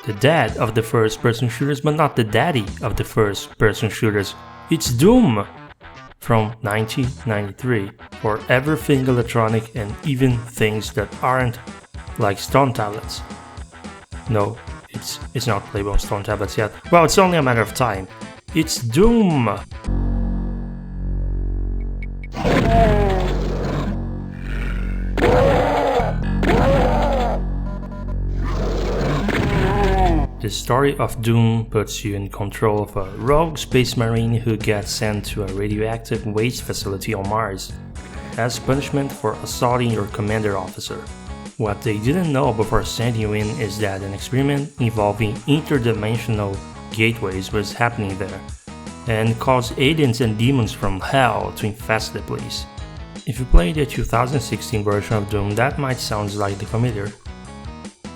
The dad of the first-person shooters, but not the daddy of the first-person shooters. It's Doom! From 1993, for everything electronic and even things that aren't, like stone tablets. No, it's not playable on stone tablets yet. Well, it's only a matter of time. It's Doom! The story of Doom puts you in control of a rogue space marine who gets sent to a radioactive waste facility on Mars as punishment for assaulting your commander officer. What they didn't know before sending you in is that an experiment involving interdimensional gateways was happening there, and caused aliens and demons from hell to infest the place. If you played the 2016 version of Doom, that might sound slightly familiar.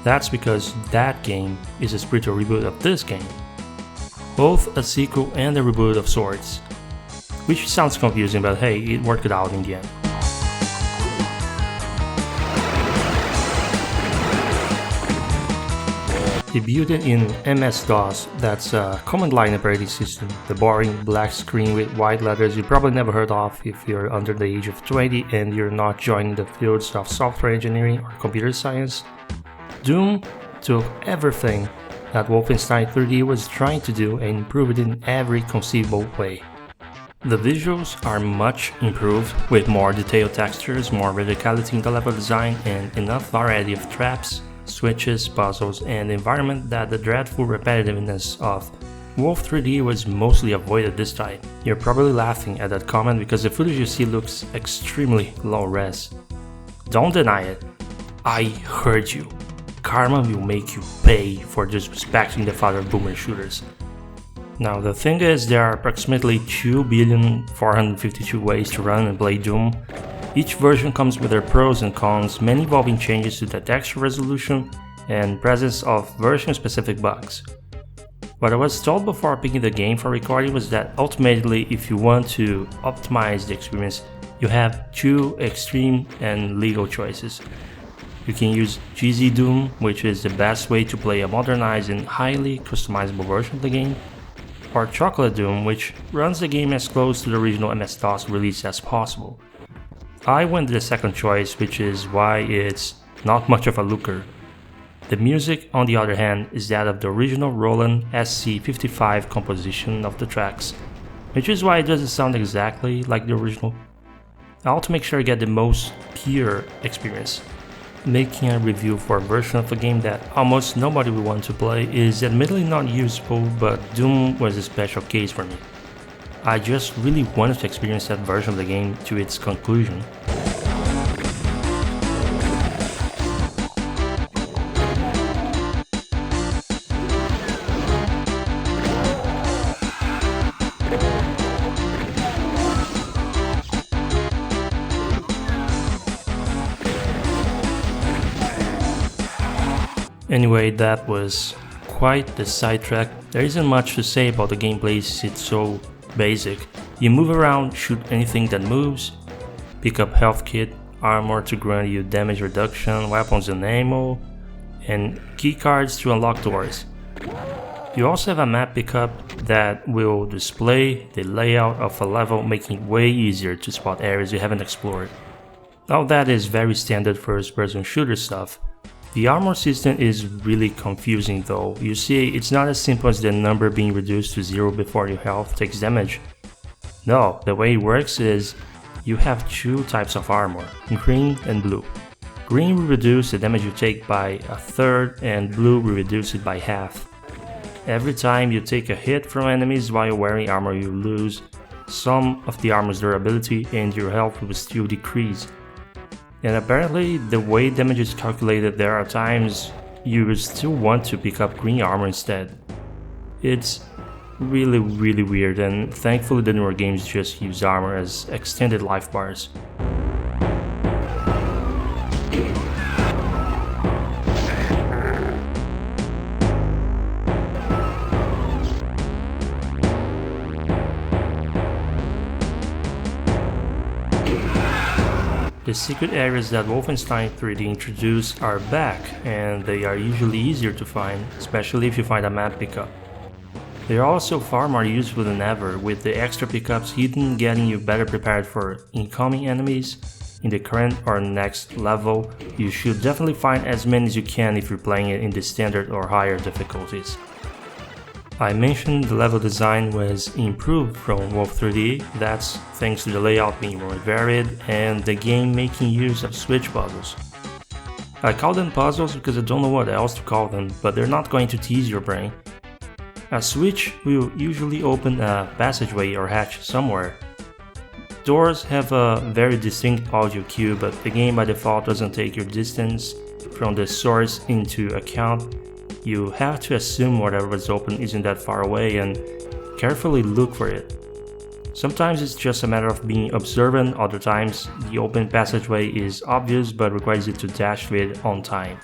That's because that game is a spiritual reboot of this game, both a sequel and a reboot of sorts, which sounds confusing, but hey, it worked out in the end. Debuted in MS-DOS, that's a command line operating system, the boring black screen with white letters you probably never heard of if you're under the age of 20 and you're not joining the fields of software engineering or computer science. Doom took everything that Wolfenstein 3D was trying to do and improved it in every conceivable way. The visuals are much improved, with more detailed textures, more verticality in the level design, and enough variety of traps, switches, puzzles, and environment that the dreadful repetitiveness of Wolf 3D was mostly avoided this time. You're probably laughing at that comment because the footage you see looks extremely low res. Don't deny it. I heard you. Karma will make you pay for disrespecting the father of boomer shooters. Now the thing is, there are approximately 2,452 ways to run and play Doom. Each version comes with their pros and cons, many involving changes to the texture resolution and presence of version-specific bugs. What I was told before picking the game for recording was that ultimately, if you want to optimize the experience, you have two extreme and legal choices. You can use GZ Doom, which is the best way to play a modernized and highly customizable version of the game, or Chocolate Doom, which runs the game as close to the original MS-DOS release as possible. I went with the second choice, which is why it's not much of a looker. The music, on the other hand, is that of the original Roland SC55 composition of the tracks, which is why it doesn't sound exactly like the original. I want to make sure I get the most pure experience. Making a review for a version of a game that almost nobody will want to play is admittedly not useful, but Doom was a special case for me. I just really wanted to experience that version of the game to its conclusion. Anyway, that was quite the sidetrack. There isn't much to say about the gameplay, it's so basic. You move around, shoot anything that moves, pick up health kit, armor to grant you damage reduction, weapons and ammo, and keycards to unlock doors. You also have a map pickup that will display the layout of a level, making it way easier to spot areas you haven't explored. All that is very standard first-person shooter stuff. The armor system is really confusing though. You see, it's not as simple as the number being reduced to 0 before your health takes damage. No, the way it works is you have two types of armor, green and blue. Green will reduce the damage you take by a third and blue will reduce it by half. Every time you take a hit from enemies while wearing armor, you lose some of the armor's durability and your health will still decrease. And apparently, the way damage is calculated, there are times you will still want to pick up green armor instead. It's really weird, and thankfully the newer games just use armor as extended life bars. The secret areas that Wolfenstein 3D introduced are back, and they are usually easier to find, especially if you find a map pickup. They are also far more useful than ever, with the extra pickups hidden getting you better prepared for incoming enemies. In the current or next level, you should definitely find as many as you can if you're playing it in the standard or higher difficulties. I mentioned the level design was improved from Wolf 3D, that's thanks to the layout being more varied and the game making use of switch puzzles. I call them puzzles because I don't know what else to call them, but they're not going to tease your brain. A switch will usually open a passageway or hatch somewhere. Doors have a very distinct audio cue, but the game by default doesn't take your distance from the source into account. You have to assume whatever is open isn't that far away and carefully look for it. Sometimes it's just a matter of being observant, other times the open passageway is obvious but requires you to dash through it on time.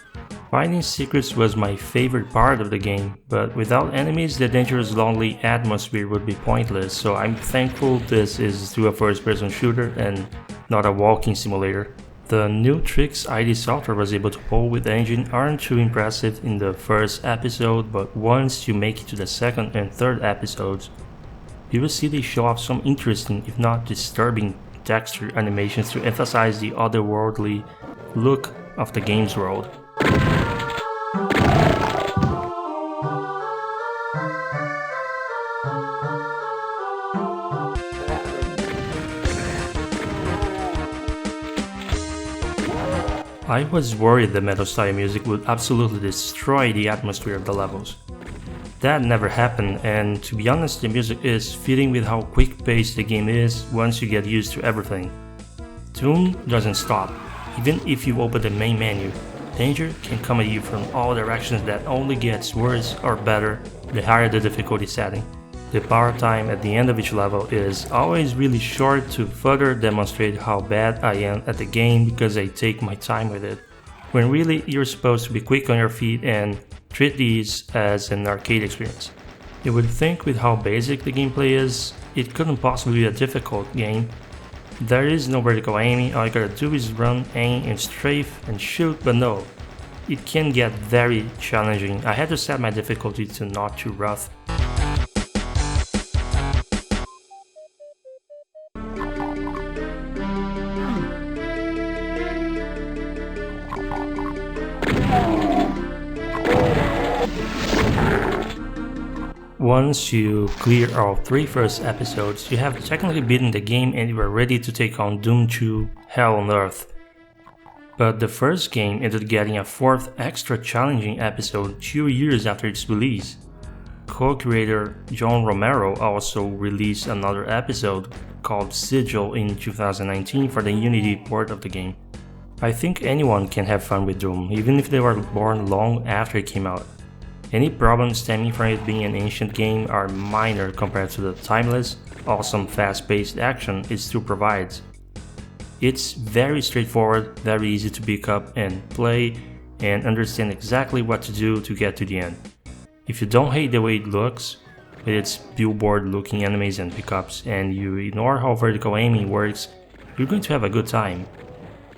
Finding secrets was my favorite part of the game, but without enemies the dangerous lonely atmosphere would be pointless, so I'm thankful this is still a first-person shooter and not a walking simulator. The new tricks ID Software was able to pull with the engine aren't too impressive in the first episode, but once you make it to the second and third episodes, you will see they show off some interesting, if not disturbing, texture animations to emphasize the otherworldly look of the game's world. I was worried the metal style music would absolutely destroy the atmosphere of the levels. That never happened, and to be honest, the music is fitting with how quick-paced the game is once you get used to everything. Doom doesn't stop. Even if you open the main menu, danger can come at you from all directions that only gets worse or better the higher the difficulty setting. The power time at the end of each level is always really short to further demonstrate how bad I am at the game because I take my time with it, when really you're supposed to be quick on your feet and treat these as an arcade experience. You would think with how basic the gameplay is, it couldn't possibly be a difficult game. There is no vertical aiming, all you gotta do is run, aim, and strafe and shoot, but no, it can get very challenging. I had to set my difficulty to not too rough. Once you clear all 3 first episodes, you have technically beaten the game and you are ready to take on Doom 2 Hell on Earth. But the first game ended up getting a 4th extra challenging episode 2 years after its release. Co-creator John Romero also released another episode called Sigil in 2019 for the Unity port of the game. I think anyone can have fun with Doom, even if they were born long after it came out. Any problems stemming from it being an ancient game are minor compared to the timeless, awesome fast-paced action it still provides. It's very straightforward, very easy to pick up and play, and understand exactly what to do to get to the end. If you don't hate the way it looks, with its billboard-looking enemies and pickups, and you ignore how vertical aiming works, you're going to have a good time.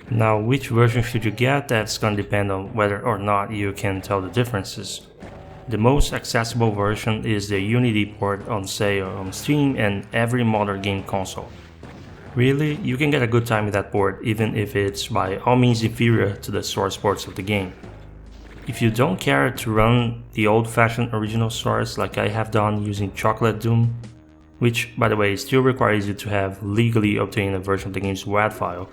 Now, which version should you get? That's gonna depend on whether or not you can tell the differences. The most accessible version is the Unity port on sale on Steam and every modern game console. Really, you can get a good time with that port even if it's by all means inferior to the source ports of the game. If you don't care to run the old-fashioned original source like I have done using Chocolate Doom, which by the way still requires you to have legally obtained a version of the game's WAD file,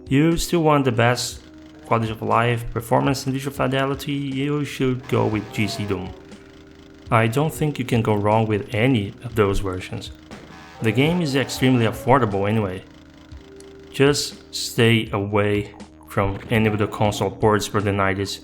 you still want the best quality of life, performance and visual fidelity, you should go with GC Doom. I don't think you can go wrong with any of those versions. The game is extremely affordable anyway. Just stay away from any of the console ports for the 90s.